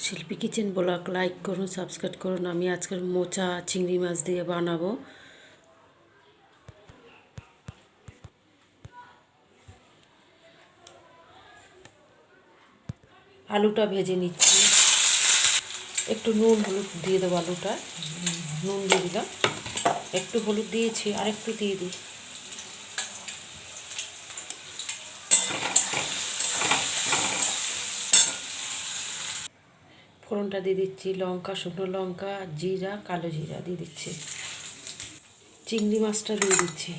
শিল্পী kitchen blog like করুন, subscribe করুন। আমি আজকের মোচা চিংড়ি মাছ দিয়ে বানাবো। আলুটা ভেজে নিচ্ছি, একটু নুন হলুদ দিয়ে দেবো। আলুটা নুন দিয়ে দিলাম, একটু হলুদ দিয়েছি, আর একটু দিয়ে দিই। ফোড়নটা দিয়ে দিচ্ছি, লঙ্কা, শুকনো লঙ্কা, জিরা, কালো জিরা দিয়ে দিচ্ছি। চিংড়ি মাছটা দিয়ে দিচ্ছি।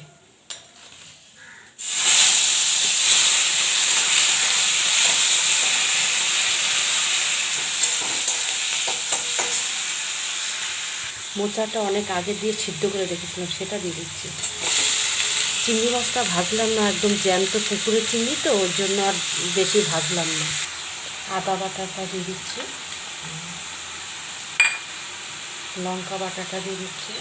মোচাটা অনেক আগে দিয়ে সিদ্ধ করে রেখেছিলাম, সেটা দিয়ে দিচ্ছি। চিংড়ি মাছটা ভাজলাম না, একদম জ্যান্ত পুকুরের চিংড়ি তো, ওর জন্য আর বেশি ভাজলাম না। আদা বাটাটা দিয়ে দিচ্ছি, লঙ্কা বাটাটা দিয়ে দিচ্ছি,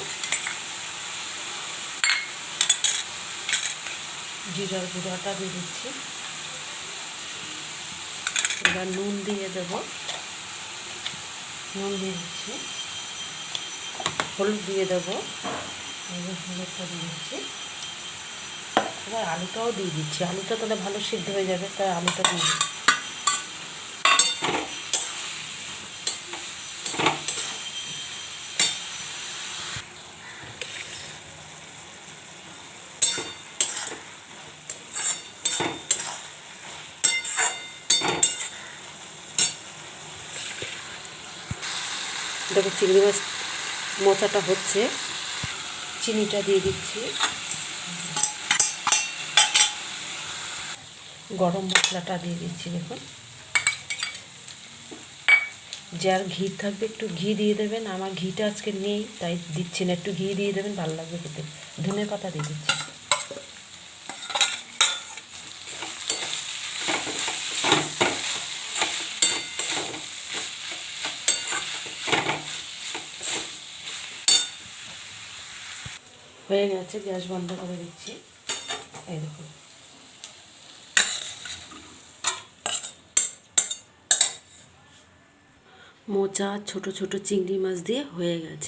জিরার গুঁড়াটা দিয়ে দিচ্ছি। এবার নুন দিয়ে দেব, নুন দিয়ে দিচ্ছি, হলুদ দিয়ে দেবো, হলুদটা দিয়ে দিচ্ছি। এবার আলুটাও দিয়ে দিচ্ছি, আলুটা তাহলে ভালো সিদ্ধ হয়ে যাবে, তাই আলুটা দিয়ে দিচ্ছি। দেখো চিংড়ি মাছ মোচাটা হচ্ছে, চিনিটা দিয়ে দিচ্ছি, গরম মশলাটা দিয়ে দিচ্ছি। দেখুন, যার ঘি থাকবে একটু ঘি দিয়ে দেবেন, আমার ঘিটা আজকে নেই তাই দিচ্ছি না, একটু ঘি দিয়ে দেবেন, ভালো লাগবে খেতে। ধনে পাতা দিয়ে দিচ্ছি। হয়ে গেছে, গ্যাস বন্ধ করে দিচ্ছি। এই দেখুন, মোচা ছোট ছোট চিংড়ি মাছ দিয়ে হয়ে গেছে।